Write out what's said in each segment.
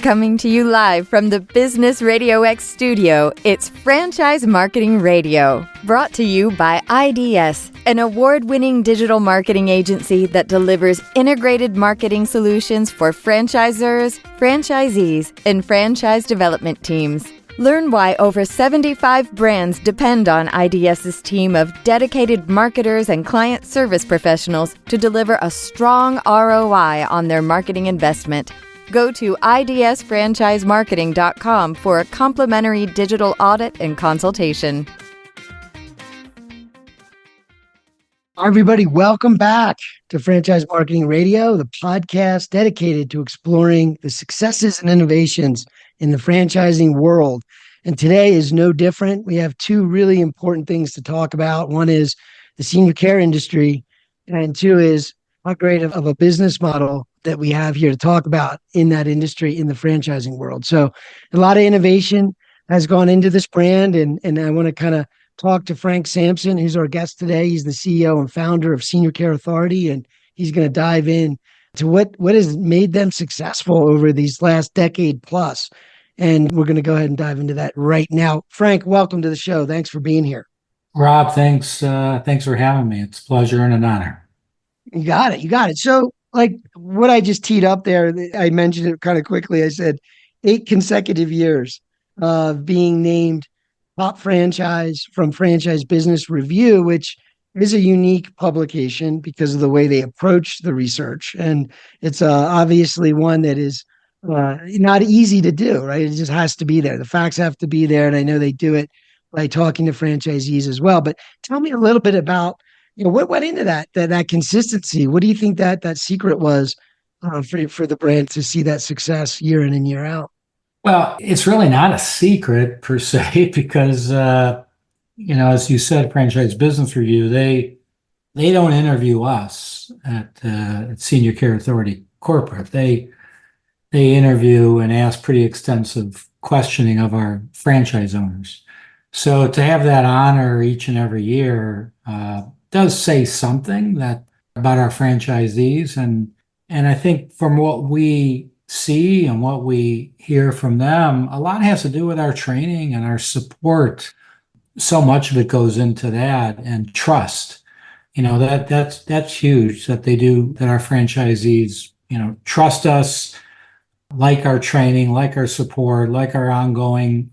Coming to you live from the Business RadioX studio, it's Franchise Marketing Radio, brought to you by IDS, an award-winning digital marketing agency that delivers integrated marketing solutions for franchisors, franchisees, and franchise development teams. Learn why over 75 brands depend on IDS's team of dedicated marketers and client service professionals to deliver a strong ROI on their marketing investment. Go to idsfranchisemarketing.com for a complimentary digital audit and consultation. Everybody, welcome back to Franchise Marketing Radio, the podcast dedicated to exploring the successes and innovations in the franchising world. And today is no different. We have two really important things to talk about. One is the senior care industry, and two is how great of a business model that we have here to talk about in that industry, in the franchising world. So a lot of innovation has gone into this brand, and I want to kind of talk to Frank Samson, who's our guest today. He's the CEO and founder of Senior Care Authority, and he's going to dive in to what has made them successful over these last decade plus. And we're going to go ahead and dive into that right now. Frank, welcome to the show. Thanks for being here. Rob, thanks. Thanks for having me. It's a pleasure and an honor. You got it. So like what I just teed up there, I mentioned it kind of quickly. I said 8 consecutive years of being named top franchise from Franchise Business Review, which is a unique publication because of the way they approach the research. And it's obviously one that is not easy to do, right? It just has to be there. The facts have to be there. And I know they do it by talking to franchisees as well. But tell me a little bit about, what went into that consistency. What do you think that secret was for the brand to see that success year in and year out? Well, it's really not a secret per se, because, as you said, Franchise Business Review, they don't interview us at Senior Care Authority Corporate. They interview and ask pretty extensive questioning of our franchise owners. So to have that honor each and every year does say something about our franchisees. And I think from what we see and what we hear from them, a lot has to do with our training and our support. So much of it goes into that, and trust. That's huge that our franchisees, trust us, like our training, like our support, like our ongoing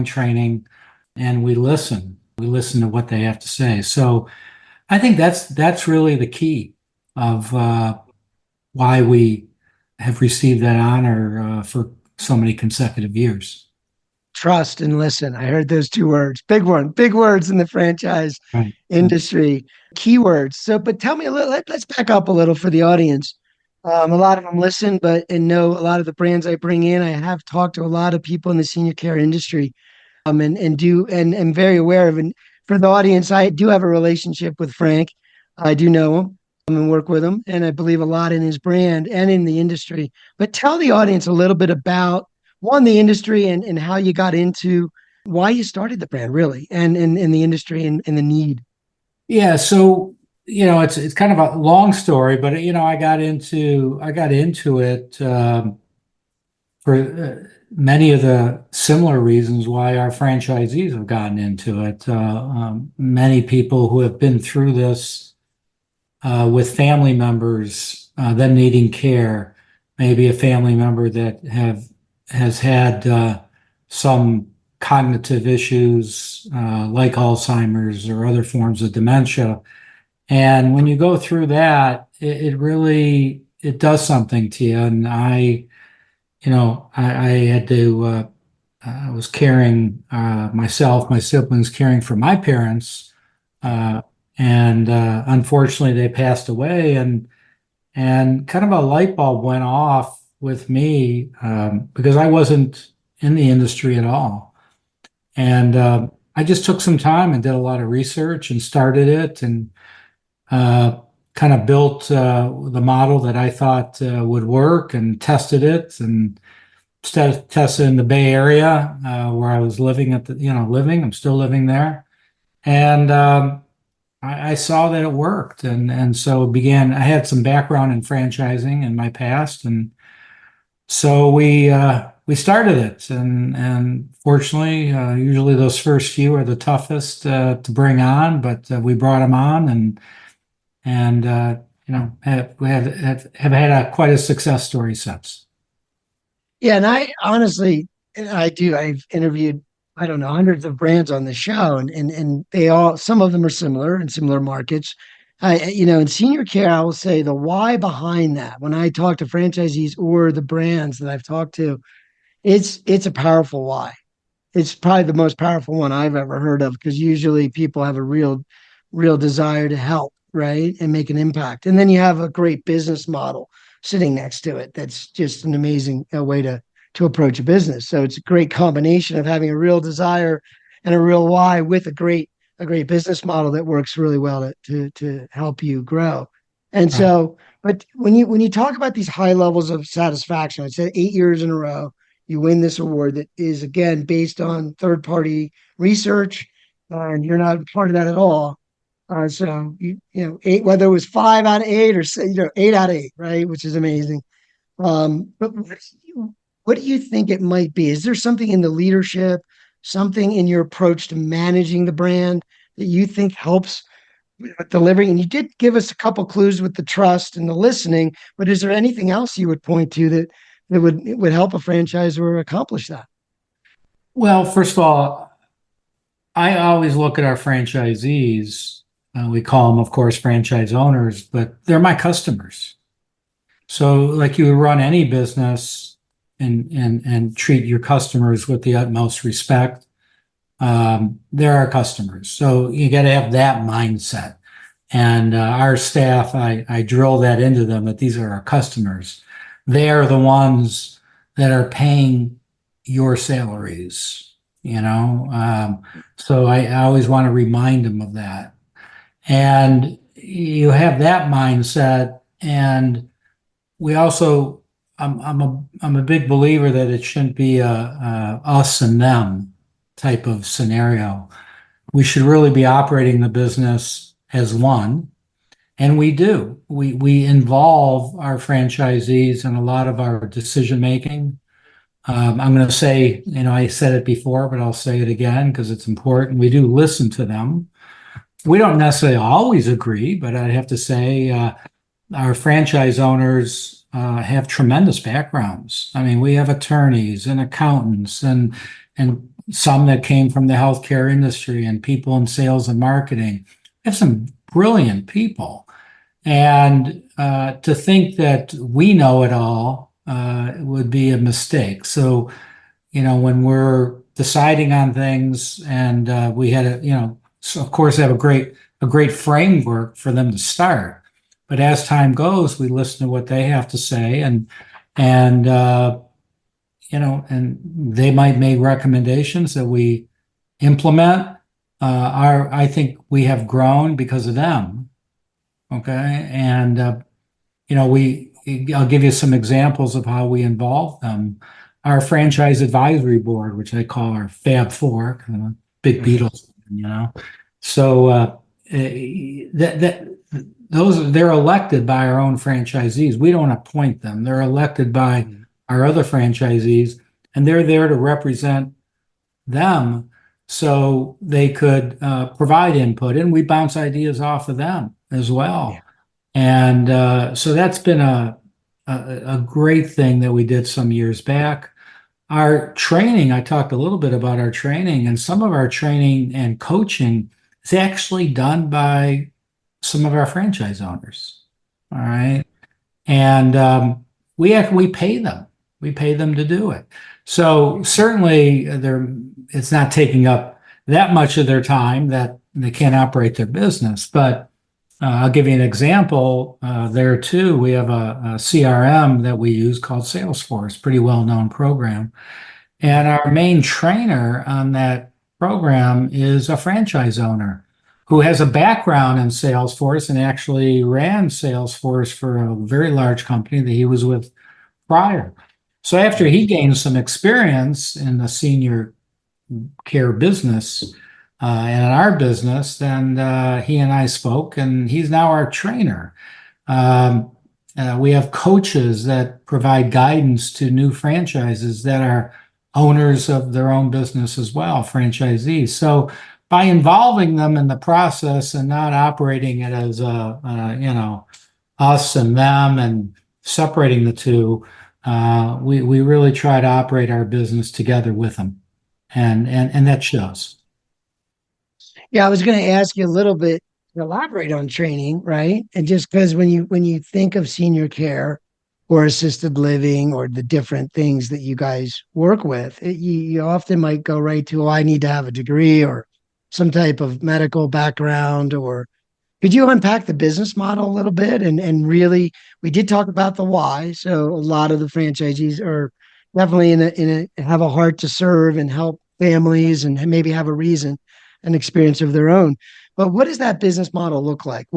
training, and we listen to what they have to say. So I think that's really the key of why we have received that honor for so many consecutive years. Trust and listen. I heard those two words. Big words in the franchise industry. Keywords. So, but tell me a little, let's back up a little for the audience. A lot of them listen, and know a lot of the brands I bring in. I have talked to a lot of people in the senior care industry, and am very aware of. And for the audience, I do have a relationship with Frank. I do know him and work with him, and I believe a lot in his brand and in the industry. But tell the audience a little bit about the industry and how you got into why you started the brand, really, and in the industry and the need. Yeah. So, it's kind of a long story, but I got into it for many of the similar reasons why our franchisees have gotten into it. Many people who have been through this with family members, them needing care, maybe a family member that has had some cognitive issues like Alzheimer's or other forms of dementia. And when you go through that, it really does something to you. And I had to, I was caring myself, my siblings, caring for my parents. And unfortunately they passed away, and kind of a light bulb went off with me because I wasn't in the industry at all. And I just took some time and did a lot of research and started it, and kind of built the model that I thought would work, and tested it, and tested in the Bay Area where I was living I'm still living there. And I saw that it worked. And so I had some background in franchising in my past. And so we we started it, and fortunately, usually those first few are the toughest to bring on, but we brought them on, and have had quite a success story since. Yeah, and I honestly, and I do. I've interviewed, I don't know, hundreds of brands on the show, and they all, some of them are similar in similar markets. In senior care, I will say the why behind that. When I talk to franchisees or the brands that I've talked to, it's a powerful why. It's probably the most powerful one I've ever heard of, because usually people have a real desire to help, right? And make an impact. And then you have a great business model sitting next to it. That's just an amazing way to approach a business. So it's a great combination of having a real desire and a real why with a great business model that works really well to help you grow. And Right. so, but when you talk about these high levels of satisfaction, I said 8 years in a row, you win this award that is again based on third party research, and you're not part of that at all. So eight, whether it was 5 out of 8 or 8 out of 8, right, which is amazing. But what do you think it might be? Is there something in the leadership, something in your approach to managing the brand that you think helps with delivering? And you did give us a couple clues with the trust and the listening, but is there anything else you would point to that would help a franchisor accomplish that? Well, first of all, I always look at our franchisees. We call them, of course, franchise owners, but they're my customers. So, like you would run any business and treat your customers with the utmost respect. They're our customers, so you got to have that mindset. And our staff, I drill that into them that these are our customers. They are the ones that are paying your salaries, so I always want to remind them of that. And you have that mindset. And we also, I'm a big believer that it shouldn't be a us and them type of scenario. We should really be operating the business as one. And we do. We involve our franchisees in a lot of our decision making. I'm going to say, I said it before, but I'll say it again because it's important. We do listen to them. We don't necessarily always agree, but I'd have to say our franchise owners have tremendous backgrounds. I mean, we have attorneys and accountants and some that came from the healthcare industry and people in sales and marketing. We have some brilliant people. And to think that we know it all would be a mistake. So, when we're deciding on things, and we had so of course have a great framework for them to start. But as time goes, we listen to what they have to say, and and they might make recommendations that we implement. I think we have grown because of them. Okay. And, I'll give you some examples of how we involve them. Our franchise advisory board, which I call our Fab Four, kind of big Beatles, So, they're elected by our own franchisees. We don't appoint them. They're elected by our other franchisees, and they're there to represent them so they could provide input, and we bounce ideas off of them as well. And so that's been a great thing that we did some years back. Our training, I talked a little bit about our training, and some of our training and coaching is actually done by some of our franchise owners. All right. And we pay them. We pay them to do it. So certainly it's not taking up that much of their time that they can't operate their business. But I'll give you an example. There too, we have a CRM that we use called Salesforce, pretty well-known program. And our main trainer on that program is a franchise owner who has a background in Salesforce and actually ran Salesforce for a very large company that he was with prior. So after he gained some experience in the senior care business and in our business, then he and I spoke, and he's now our trainer. We have coaches that provide guidance to new franchises that are owners of their own business as well, franchisees. So by involving them in the process and not operating it as us and them and separating the two, we really try to operate our business together with them, and that shows. Yeah, I was going to ask you a little bit to elaborate on training, right? And just because when you think of senior care or assisted living or the different things that you guys work with, you often might go right to, oh, I need to have a degree or some type of medical background. Or could you unpack the business model a little bit? And really, we did talk about the why. So a lot of the franchisees are definitely in a have a heart to serve and help families and maybe have a reason, an experience of their own. But what does that business model look like?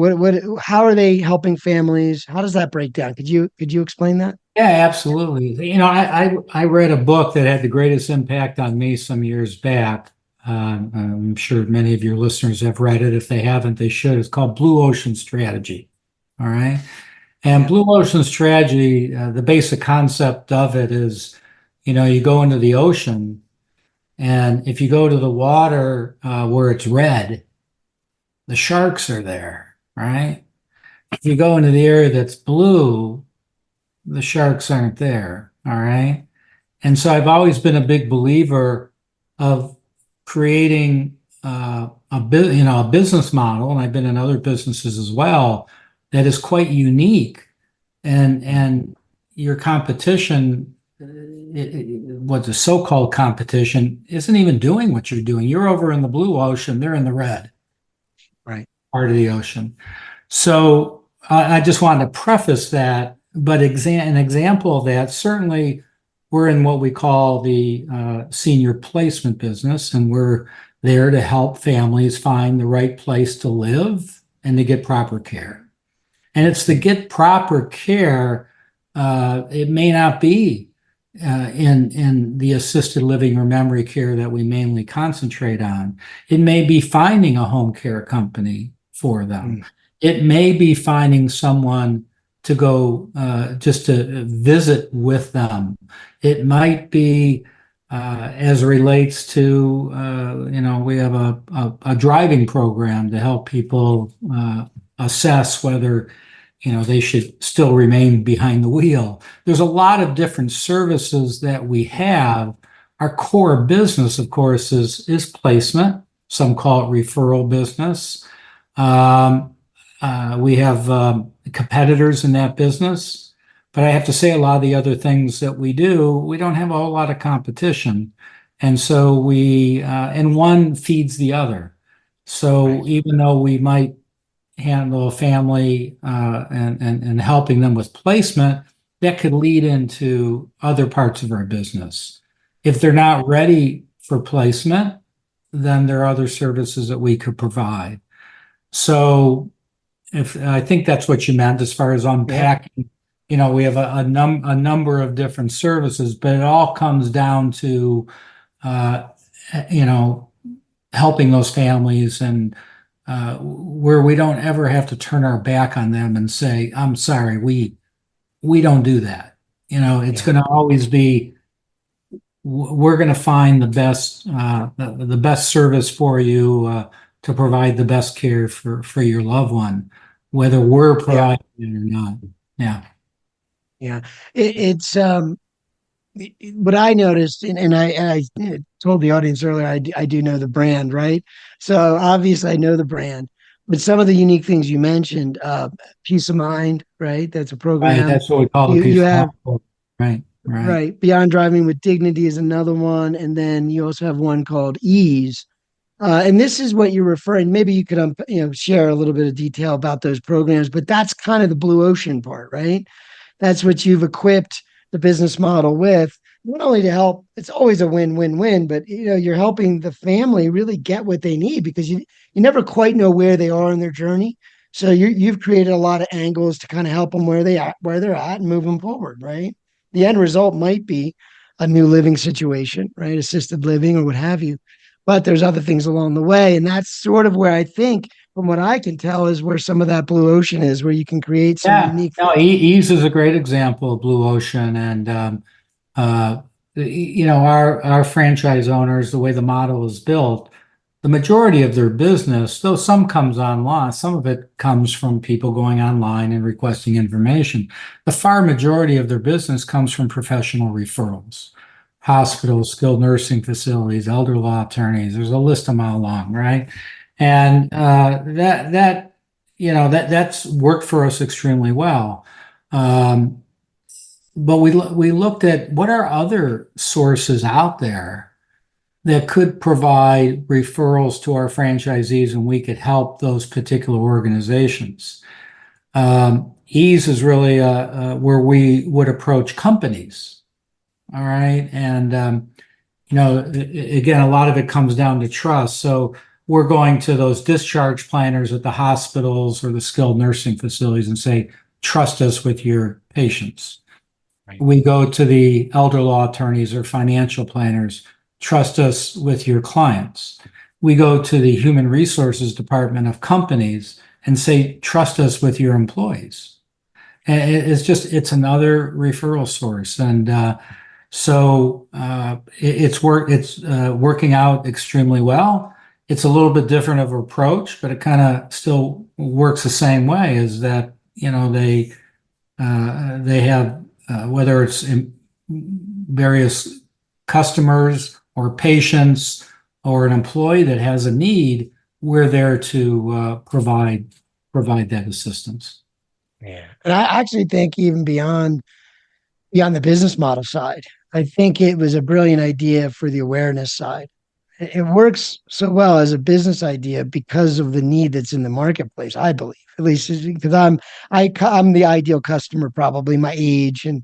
How are they helping families? How does that break down? Could you explain that? Yeah, absolutely. I read a book that had the greatest impact on me some years back. I'm sure many of your listeners have read it. If they haven't, they should. It's called Blue Ocean Strategy. All right. And Yeah. Blue Ocean Strategy, the basic concept of it is, you go into the ocean, and if you go to the water where it's red, the sharks are there, right? If you go into the area that's blue, the sharks aren't there, all right? And so I've always been a big believer of creating a business model, and I've been in other businesses as well, that is quite unique. And your competition, what the so-called competition, isn't even doing what you're doing. You're over in the blue ocean, they're in the red Right. part of the ocean. So I just wanted to preface that, but an example of that, certainly we're in what we call the senior placement business, and we're there to help families find the right place to live and to get proper care. And it's to get proper care. It may not be in the assisted living or memory care that we mainly concentrate on. It may be finding a home care company for them. It may be finding someone to go just to visit with them. It might be as it relates to, we have a driving program to help people assess whether they should still remain behind the wheel. There's a lot of different services that we have. Our core business, of course, is placement. Some call it referral business. We have competitors in that business, but I have to say a lot of the other things that we do, we don't have a whole lot of competition. And so and one feeds the other. So Right. even though we might handle a family and helping them with placement, that could lead into other parts of our business. If they're not ready for placement, then there are other services that we could provide. So if I think that's what you meant as far as Yeah. unpacking, we have a number of different services, but it all comes down to uh, you know helping those families, and where we don't ever have to turn our back on them and say, I'm sorry, we don't do that. It's Yeah. going to always be, we're going to find the best service for you, to provide the best care for your loved one, whether we're Yeah. providing it or not. Yeah. Yeah. It's what I noticed, and I told the audience earlier, I do know the brand, right? So obviously I know the brand, but some of the unique things you mentioned, Peace of Mind, right? That's a Right. program. That's what we call the You peace of have, mind. Right. Right. right, Beyond Driving with Dignity is another one, and then you also have one called Ease. And this is what you're referring. Maybe you could, share a little bit of detail about those programs, but that's kind of the blue ocean part, right? That's what you've equipped the business model with, not only to help, it's always a win-win-win, but you're helping the family really get what they need, because you never quite know where they are in their journey. So you've created a lot of angles to kind of help them where they're at and move them forward, right? The end result might be a new living situation, right? Assisted living or what have you. But there's other things along the way. And that's sort of where I think from what I can tell, is where some of that blue ocean is, where you can create some Yeah, unique. no, Ease is a great example of blue ocean, and uh, our franchise owners, the way the model is built, the majority of their business, though some comes online, some of it comes from people going online and requesting information. The far majority of their business comes from professional referrals, hospitals, skilled nursing facilities, elder law attorneys. There's a list a mile long, right? And that's worked for us extremely well. But we looked at what are other sources out there that could provide referrals to our franchisees, and we could help those particular organizations. Ease is really where we would approach companies. All right. And, again, a lot of it comes down to trust. So we're going to those discharge planners at the hospitals or the skilled nursing facilities and say, trust us with your patients. Right. We go to the elder law attorneys or financial planners, trust us with your clients. We go to the human resources department of companies and say, trust us with your employees. And it's another referral source. And it's working out extremely well. It's a little bit different of approach, but it kind of still works the same way, is that, they have, whether it's in various customers or patients or an employee that has a need, we're there to provide that assistance. Yeah. And I actually think even beyond the business model side, I think it was a brilliant idea for the awareness side. It works so well as a business idea because of the need that's in the marketplace, I believe, at least because I'm the ideal customer, probably my age and,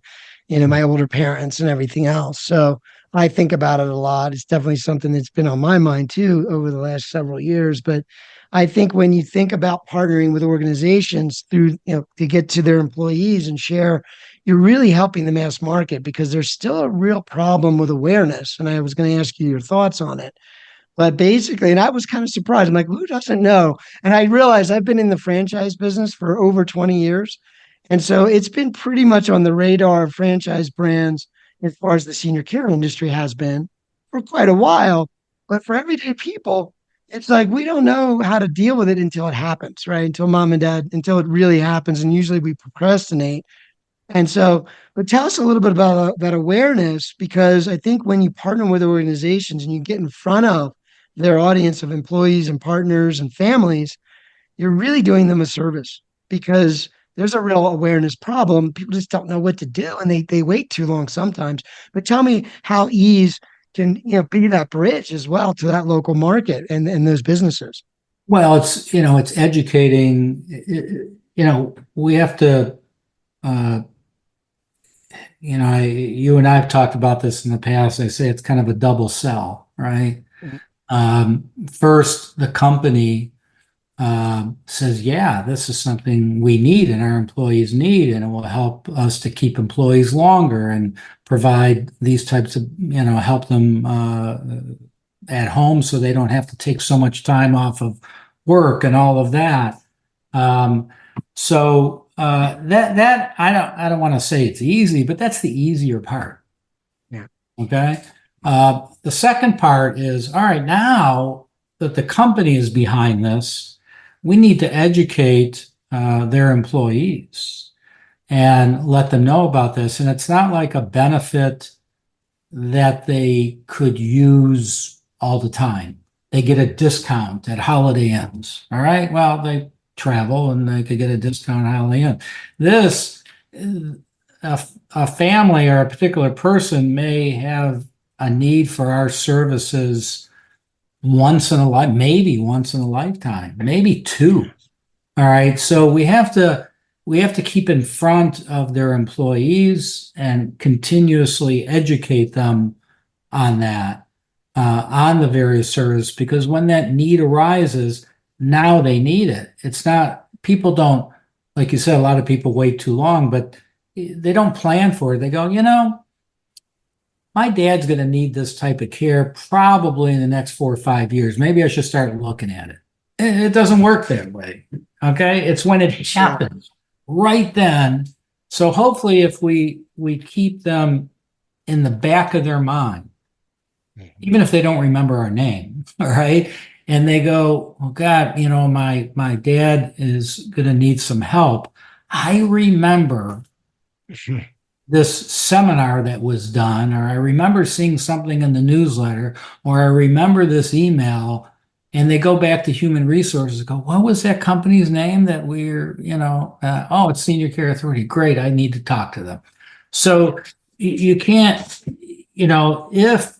my older parents and everything else. So I think about it a lot. It's definitely something that's been on my mind too over the last several years. But I think when you think about partnering with organizations through, to get to their employees and share, you're really helping the mass market, because there's still a real problem with awareness. And I was going to ask you your thoughts on it. But basically, and I was kind of surprised. I'm like, who doesn't know? And I realized I've been in the franchise business for over 20 years. And so it's been pretty much on the radar of franchise brands as far as the senior care industry has been for quite a while. But for everyday people, it's like we don't know how to deal with it until it happens, right? Until mom and dad, until it really happens. And usually we procrastinate. And so, but tell us a little bit about that awareness, because I think when you partner with organizations and you get in front of their audience of employees and partners and families, you're really doing them a service, because there's a real awareness problem. People just don't know what to do, and they wait too long sometimes. But tell me how Ease can be that bridge as well to that local market and those businesses. Well, it's educating. We have to. You and I have talked about this in the past. I say it's kind of a double sell, right? First, the company says, yeah, this is something we need and our employees need, and it will help us to keep employees longer and provide these types of, help them at home so they don't have to take so much time off of work and all of that. That I don't want to say it's easy, but that's the easier part. Yeah. Okay. The second part is, all right, now that the company is behind this, we need to educate their employees and let them know about this. And it's not like a benefit that they could use all the time. They get a discount at Holiday Inns. All right. Well, they travel and they could get a discount at Holiday Inn. This, a family or a particular person may have a need for our services maybe once in a lifetime, maybe two. All right. So we have to keep in front of their employees and continuously educate them on that, on the various services, because when that need arises, now they need it. It's not, people don't, like you said, a lot of people wait too long, but they don't plan for it. They go, my dad's going to need this type of care probably in the next 4 or 5 years. Maybe I should start looking at it. It doesn't work that way. Okay. It's when it happens right then. So hopefully if we keep them in the back of their mind, even if they don't remember our name, all right, and they go, oh God, my dad is going to need some help. I remember this seminar that was done, or I remember seeing something in the newsletter, or I remember this email, and they go back to human resources and go, what was that company's name that oh, it's Senior Care Authority. Great, I need to talk to them. So you can't, if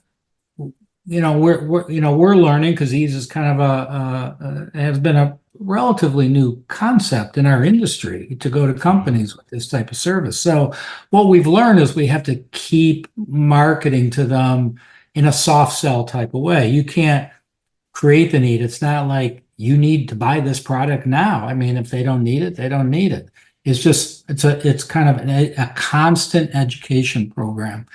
we're learning, because these is kind of has been a relatively new concept in our industry to go to companies with this type of service. So what we've learned is we have to keep marketing to them in a soft sell type of way. You can't create the need. It's not like you need to buy this product now. I mean, if they don't need it, they don't need it. It's kind of a constant education program.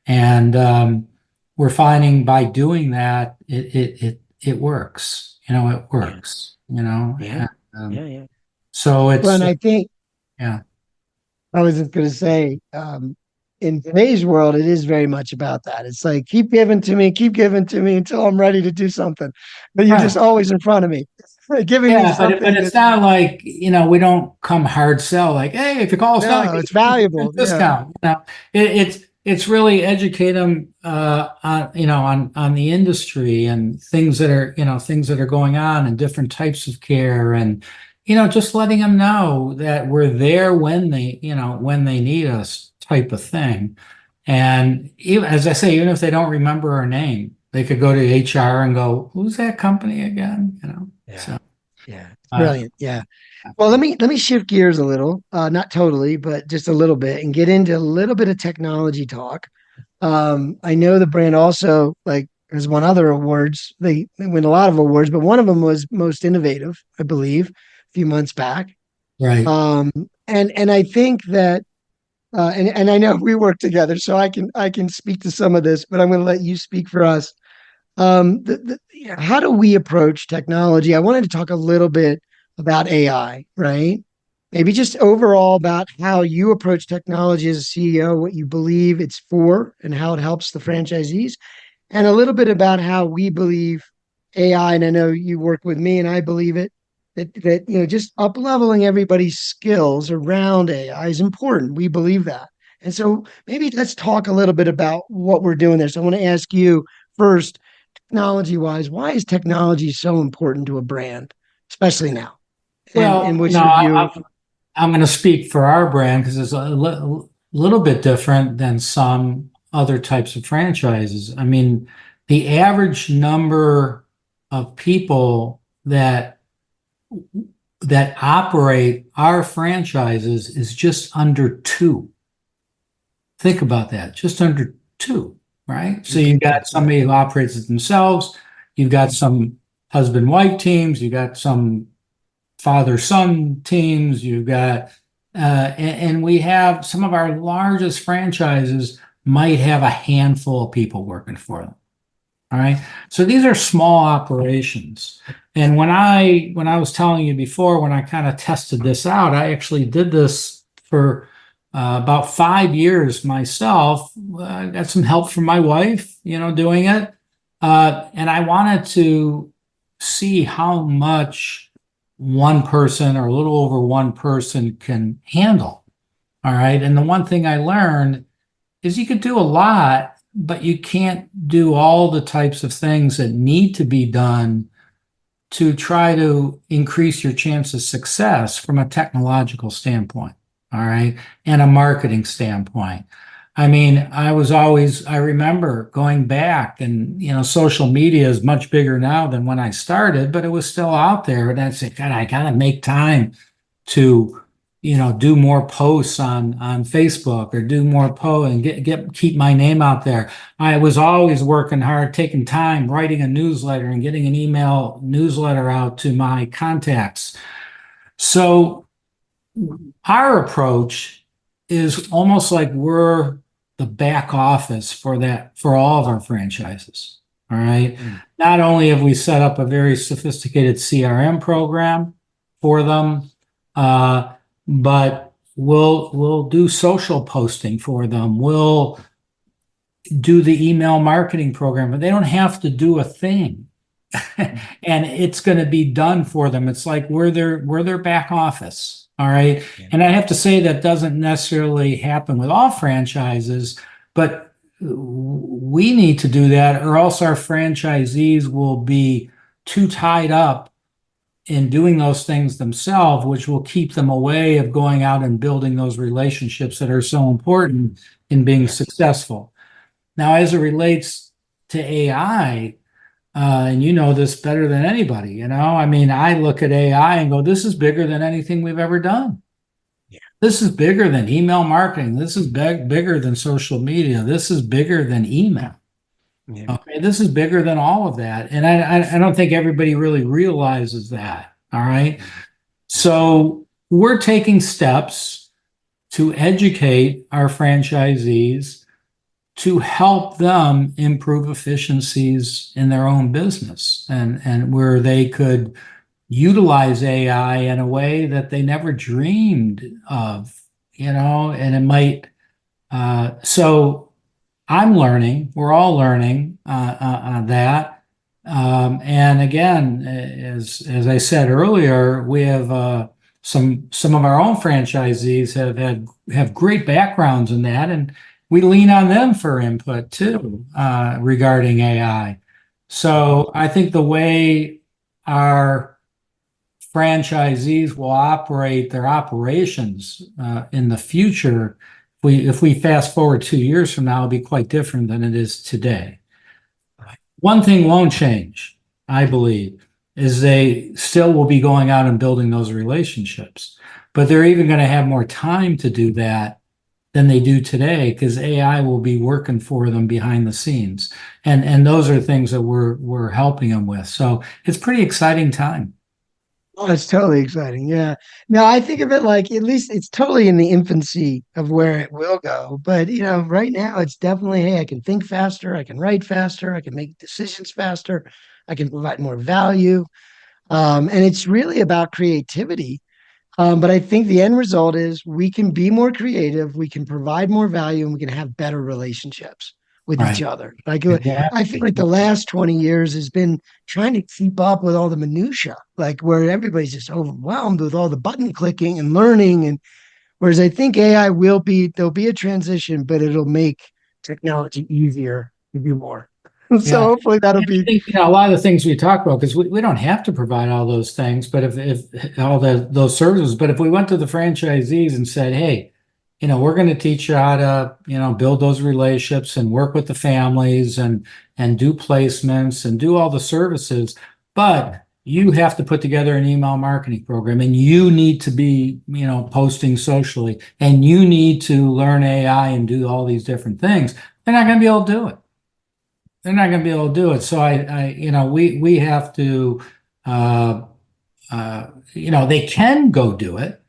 And we're finding by doing that, it works. It works. Yeah. And, Yeah. so it's Well, and I think yeah, I was just going to say, in today's world, it is very much about that. It's like, keep giving to me until I'm ready to do something. But you're just right. always in front of me, giving me Yeah, but something it's that, not like, we don't come hard sell like, hey, if you call us now, no, it's valuable. Yeah. discount. It's really educate them on the industry and things that are going on and different types of care, and just letting them know that we're there when they need us, type of thing. And even, as I say, even if they don't remember our name, they could go to HR and go, who's that company again? Yeah. So Yeah. It's uh, brilliant. Yeah. Well, let me shift gears a little, not totally, but just a little bit, and get into a little bit of technology talk. I know the brand also like has won other awards. They win a lot of awards, but one of them was most innovative, I believe, a few months back. right. And I think that and I know we work together, so I can speak to some of this, but I'm going to let you speak for us. How do we approach technology? I wanted to talk a little bit about AI, right? Maybe just overall about how you approach technology as a CEO, what you believe it's for, and how it helps the franchisees, and a little bit about how we believe AI. And I know you work with me, and I believe it. That just up leveling everybody's skills around AI is important. We believe that, and so maybe let's talk a little bit about what we're doing there. So I want to ask you first, technology wise, why is technology so important to a brand, especially now? And Well, what's your view? I'm going to speak for our brand because it's little bit different than some other types of franchises. I mean, the average number of people that operate our franchises is just under two. Think about that, just under two, right? So you've got somebody who operates it themselves, you've got some husband-wife teams, you've got some father-son teams, you've got, and we have some of our largest franchises might have a handful of people working for them. All right. So these are small operations. And when I was telling you before, when I kind of tested this out, I actually did this for about 5 years myself. I got some help from my wife, doing it. And I wanted to see how much one person or a little over one person can handle. All right. And the one thing I learned is you could do a lot, but you can't do all the types of things that need to be done to try to increase your chance of success from a technological standpoint, all right, and a marketing standpoint. I mean, I remember going back and, social media is much bigger now than when I started, but it was still out there. And I said, God, I got to make time to do more posts on Facebook or do more posts and keep my name out there. I was always working hard, taking time, writing a newsletter and getting an email newsletter out to my contacts. So our approach is almost like we're the back office for all of our franchises. All right. Not only have we set up a very sophisticated CRM program for them, but we'll do social posting for them. We'll do the email marketing program, but they don't have to do a thing. And it's going to be done for them. It's like we're their back office. All right. Yeah. And I have to say that doesn't necessarily happen with all franchises, but we need to do that, or else our franchisees will be too tied up in doing those things themselves, which will keep them away of going out and building those relationships that are so important in being successful. Now, as it relates to AI, and you know this better than anybody, I mean, I look at AI and go, this is bigger than anything we've ever done. Yeah. This is bigger than email marketing. This is bigger than social media. This is bigger than email. Yeah. Okay, this is bigger than all of that. And I don't think everybody really realizes that. All right. So we're taking steps to educate our franchisees to help them improve efficiencies in their own business, and where they could utilize AI in a way that they never dreamed of, and it might. So I'm learning, we're all learning that. And again, as I said earlier, we have some of our own franchisees have great backgrounds in that, and we lean on them for input too, regarding AI. So I think the way our franchisees will operate their operations in the future, if we fast forward 2 years from now, it'll be quite different than it is today. One thing won't change, I believe, is they still will be going out and building those relationships, but they're even going to have more time to do that than they do today, because AI will be working for them behind the scenes. And those are things that we're helping them with. So it's pretty exciting time. Oh, it's totally exciting. Yeah. Now I think of it like at least it's totally in the infancy of where it will go. But right now it's definitely, hey, I can think faster, I can write faster, I can make decisions faster, I can provide more value. And it's really about creativity. But I think the end result is we can be more creative, we can provide more value, and we can have better relationships with each Right. other. Like Yeah. I feel like the last 20 years has been trying to keep up with all the minutia, like where everybody's just overwhelmed with all the button clicking and learning. And whereas I think AI there'll be a transition, but it'll make technology easier to do more. So Yeah. hopefully that'll And I be. think, a lot of the things we talk about, because we don't have to provide all those things, but if all those services, but if we went to the franchisees and said, hey, we're going to teach you how to, build those relationships and work with the families and do placements and do all the services, but you have to put together an email marketing program, and you need to be, posting socially, and you need to learn AI and do all these different things. They're not going to be able to do it. They're not going to be able to do it. So we have to, they can go do it.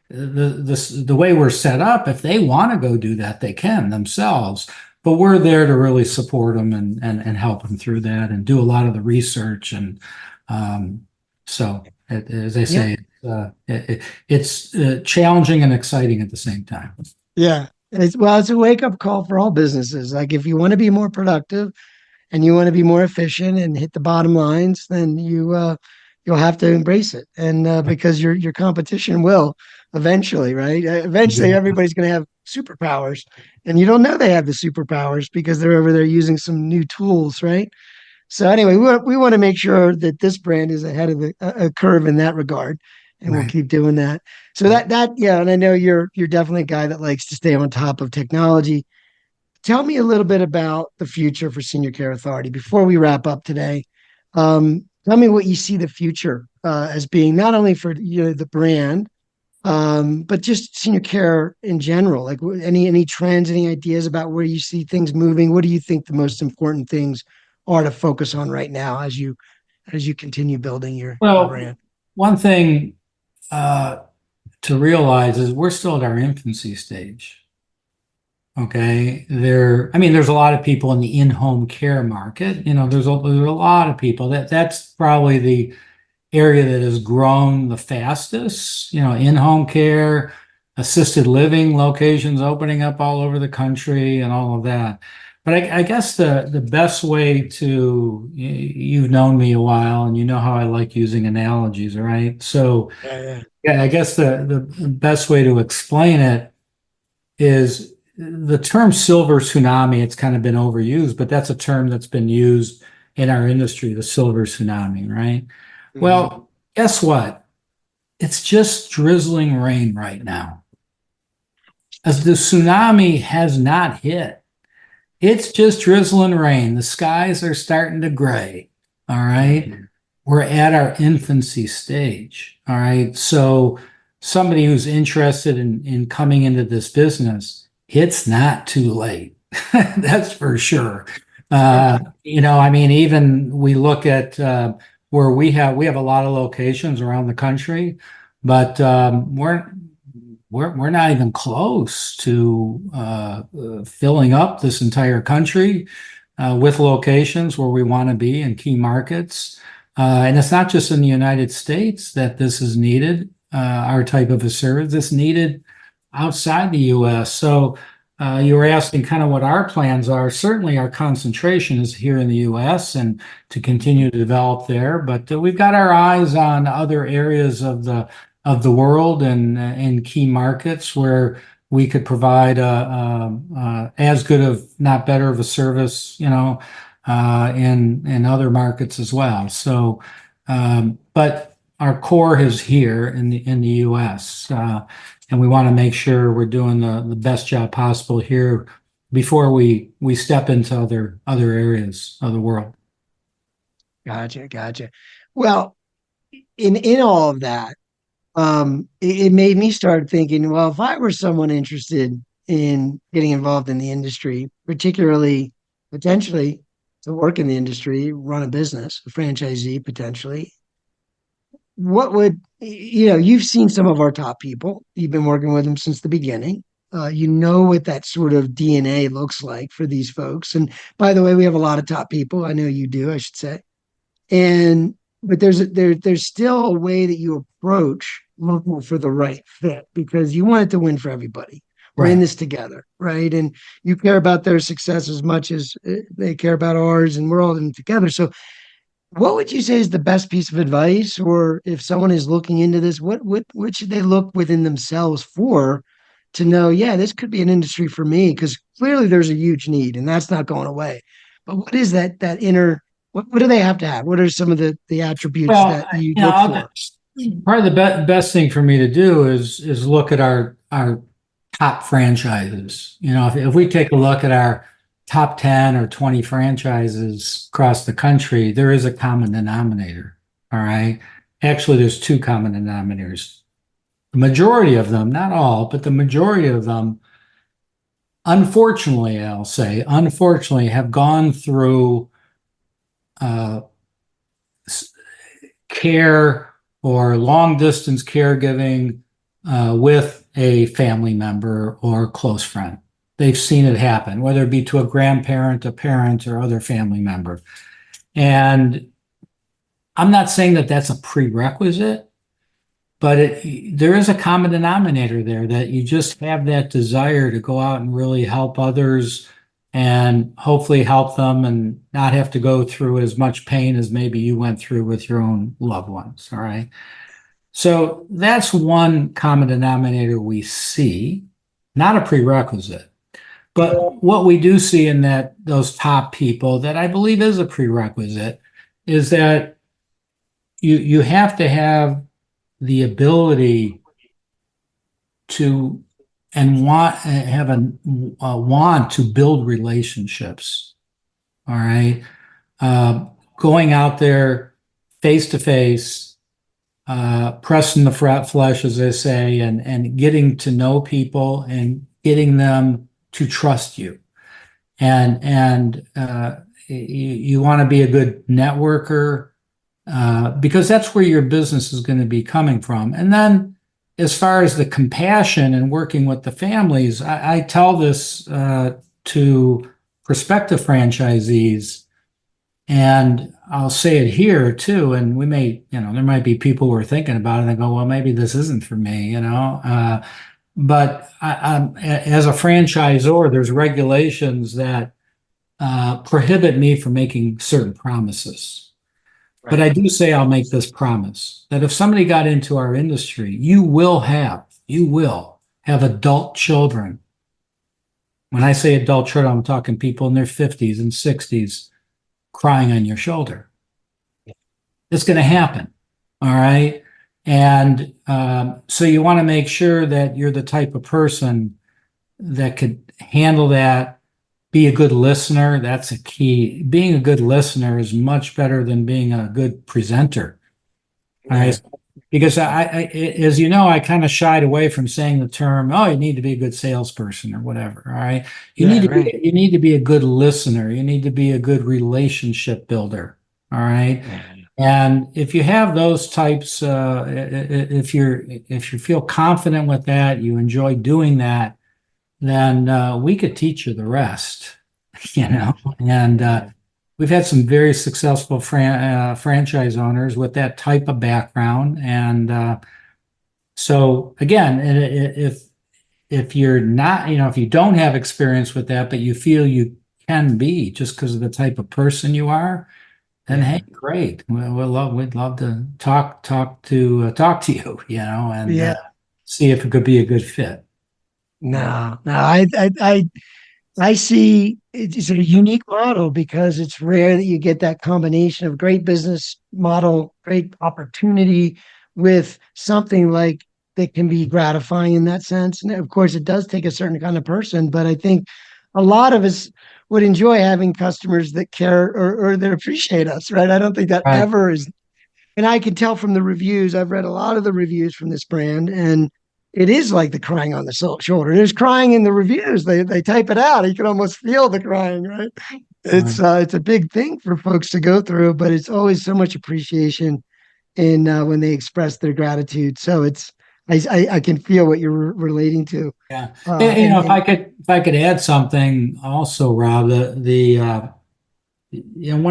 The way we're set up, if they want to go do that, they can themselves. But we're there to really support them and help them through that and do a lot of the research. And as I say, it's challenging and exciting at the same time. Yeah. It's a wake up call for all businesses. Like if you want to be more productive and you want to be more efficient and hit the bottom lines, then you'll have to embrace it. And because your competition will eventually, right? Eventually, Yeah. everybody's going to have superpowers, and you don't know they have the superpowers because they're over there using some new tools, right? So anyway, we want to make sure that this brand is ahead of a curve in that regard, and we'll Right. keep doing that. So that yeah, and I know you're definitely a guy that likes to stay on top of technology. Tell me a little bit about the future for Senior Care Authority before we wrap up today. Tell me what you see the future as being, not only for the brand, but just senior care in general. Like any trends, any ideas about where you see things moving? What do you think the most important things are to focus on right now as you continue building your Well, brand? one thing to realize is we're still at our infancy stage. Okay. There's a lot of people in the in-home care market. There's a lot of people that's probably the area that has grown the fastest, in-home care, assisted living locations opening up all over the country and all of that. But I guess the best way you've known me a while and you know how I like using analogies, right? So Yeah. yeah, I guess the best way to explain it is the term silver tsunami. It's kind of been overused, but that's a term that's been used in our industry, the silver tsunami, right? Mhm. Well, guess what? It's just drizzling rain right now. As the tsunami has not hit. It's just drizzling rain. The skies are starting to gray. All right. We're at our infancy stage. All right. So somebody who's interested in coming into this business, it's not too late. That's for sure. Even we look at where we have a lot of locations around the country, but we're not even close to filling up this entire country with locations where we want to be in key markets. And it's not just in the United States that this is needed, our type of a service. It's needed outside the US. So you were asking kind of what our plans are. Certainly, our concentration is here in the US and to continue to develop there. But we've got our eyes on other areas of the world and in key markets where we could provide as good of, not better of a service, in other markets as well. So, but our core is here in the U.S. And we want to make sure we're doing the best job possible here before we step into other areas of the world. Gotcha. Well, in all of that, it made me start thinking, well, if I were someone interested in getting involved in the industry, particularly potentially to work in the industry, run a business, a franchisee potentially, what would, you've seen some of our top people, you've been working with them since the beginning. You know what that sort of DNA looks like for these folks. And by the way, we have a lot of top people. I know you do, I should say. And but there's still a way that you approach looking for the right fit because you want it to win for everybody. We're in Right. this together, right? And you care about their success as much as they care about ours, and we're all in it together. So, what would you say is the best piece of advice, or if someone is looking into this, what should they look within themselves for to know, yeah, this could be an industry for me? Because clearly there's a huge need, and that's not going away. But what is that inner? What do they have to have? What are some of the attributes Well, that you look for? probably the best thing for me to do is look at our top franchises. If we take a look at our top 10 or 20 franchises across the country, there is a common denominator. All right. Actually, there's two common denominators. The majority of them, not all, but the majority of them, unfortunately, I'll say, unfortunately, have gone through uh, care or long distance caregiving with a family member or close friend. They've seen it happen, whether it be to a grandparent, a parent, or other family member. And I'm not saying that that's a prerequisite, but there is a common denominator there that you just have that desire to go out and really help others and hopefully help them and not have to go through as much pain as maybe you went through with your own loved ones. All right. So that's one common denominator we see, not a prerequisite. But what we do see in those top people that I believe is a prerequisite is that you have to have the ability to and have a want to build relationships. All right. Going out there face to face, pressing the flesh, as they say, and getting to know people and getting them to trust you. And you want to be a good networker because that's where your business is going to be coming from. And then as far as the compassion and working with the families, I tell this to prospective franchisees, and I'll say it here too. And we may, there might be people who are thinking about it and go, well, maybe this isn't for me, but as a franchisor, there's regulations that prohibit me from making certain promises. But I do say I'll make this promise that if somebody got into our industry, you will have adult children. When I say adult children, I'm talking people in their 50s and 60s crying on your shoulder. It's going to happen. All right. And so you want to make sure that you're the type of person that could handle that. Be a good listener. That's a key. Being a good listener is much better than being a good presenter. All right. Because as you know, I kind of shied away from saying the term, oh, you need to be a good salesperson or whatever. All right. You need to be a good listener. You need to be a good relationship builder. All right. And if you have those types, if you feel confident with that, you enjoy doing that, then we could teach you the rest, and we've had some very successful franchise owners with that type of background. And so again, if you're not, if you don't have experience with that, but you feel you can be just because of the type of person you are, then hey, great. We'd love to talk to you, and see if it could be a good fit. No, I see it's a unique model because it's rare that you get that combination of great business model, great opportunity with something like that can be gratifying in that sense. And of course, it does take a certain kind of person, but I think a lot of us would enjoy having customers that care or that appreciate us, right? I don't think that ever is. And I can tell from the reviews, I've read a lot of the reviews from this brand, and it is like the crying on the shoulder. There's crying in the reviews. They type it out. You can almost feel the crying, right? It's a big thing for folks to go through, but it's always so much appreciation in when they express their gratitude. So I can feel what you're relating to. Yeah. If I could add something also, Rob, one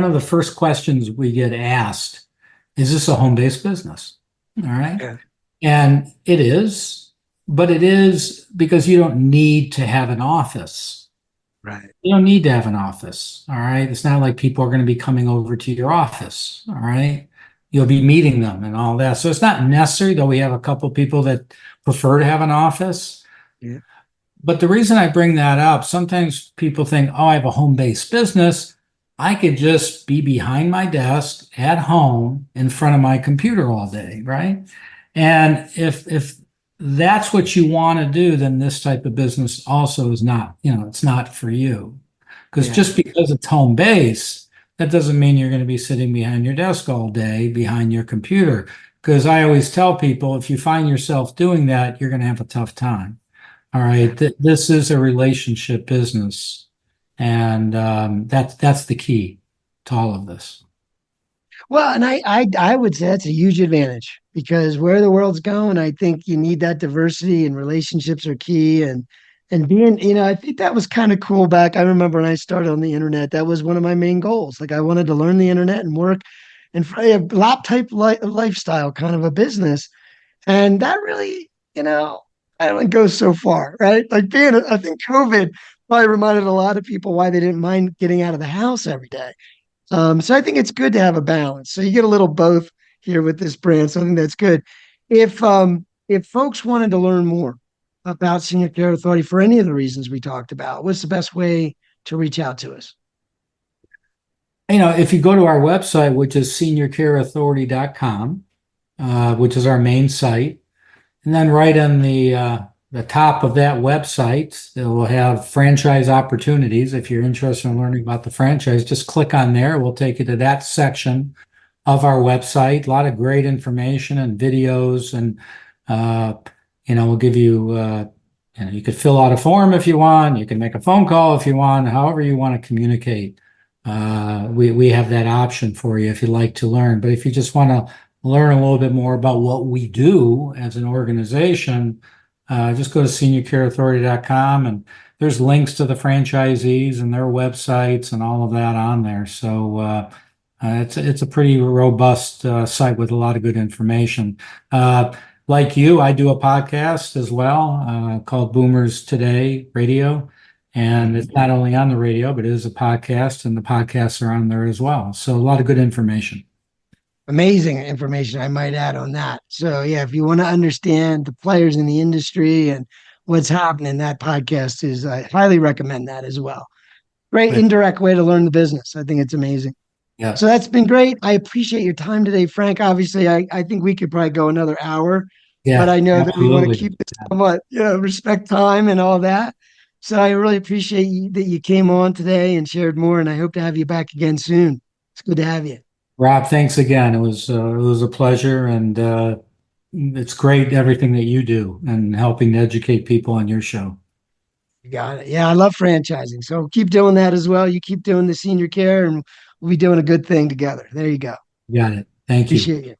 of the first questions we get asked, is this a home-based business? All right. Yeah. And it is, but it is because you don't need to have an office. Right. You don't need to have an office. All right. It's not like people are going to be coming over to your office. All right. You'll be meeting them and all that. So it's not necessary, though we have a couple of people that prefer to have an office. Yeah. But the reason I bring that up, sometimes people think, oh, I have a home-based business. I could just be behind my desk at home in front of my computer all day, right? And if that's what you want to do, then this type of business also is not, it's not for you. Because just because it's home base, that doesn't mean you're going to be sitting behind your desk all day behind your computer. Because I always tell people, if you find yourself doing that, you're going to have a tough time. All right. This is a relationship business. And that's the key to all of this. Well, and I would say that's a huge advantage because where the world's going, I think you need that diversity and relationships are key. And being, I think that was kind of cool back. I remember when I started on the internet, that was one of my main goals. Like I wanted to learn the internet and work in a lap type lifestyle kind of a business. And that really, I don't go so far, right? Like I think COVID probably reminded a lot of people why they didn't mind getting out of the house every day. So I think it's good to have a balance. So you get a little both here with this brand. So I think that's good. If folks wanted to learn more about Senior Care Authority for any of the reasons we talked about, what's the best way to reach out to us? If you go to our website, which is seniorcareauthority.com, which is our main site, and then right on the top of that website, it will have franchise opportunities. If you're interested in learning about the franchise, just click on there. We'll take you to that section of our website. A lot of great information and videos, and we'll give you. You could fill out a form if you want. You can make a phone call if you want. However you want to communicate, we have that option for you if you'd like to learn. But if you just want to learn a little bit more about what we do as an organization, just go to seniorcareauthority.com, and there's links to the franchisees and their websites and all of that on there. So it's a pretty robust site with a lot of good information. Like you, I do a podcast as well called Boomers Today Radio. And it's not only on the radio, but it is a podcast, and the podcasts are on there as well. So a lot of good information. Amazing information, I might add on that. So, yeah, if you want to understand the players in the industry and what's happening, that podcast is, I highly recommend that as well. Great indirect way to learn the business. I think it's amazing. Yeah. So that's been great. I appreciate your time today, Frank. Obviously, I think we could probably go another hour, but I know that we want to keep this somewhat, respect time and all that. So I really appreciate that you came on today and shared more, and I hope to have you back again soon. It's good to have you. Rob, thanks again. It was a pleasure, and it's great everything that you do and helping to educate people on your show. You got it. Yeah, I love franchising. So keep doing that as well. You keep doing the senior care, and we'll be doing a good thing together. There you go. You got it. Thank you. Appreciate you.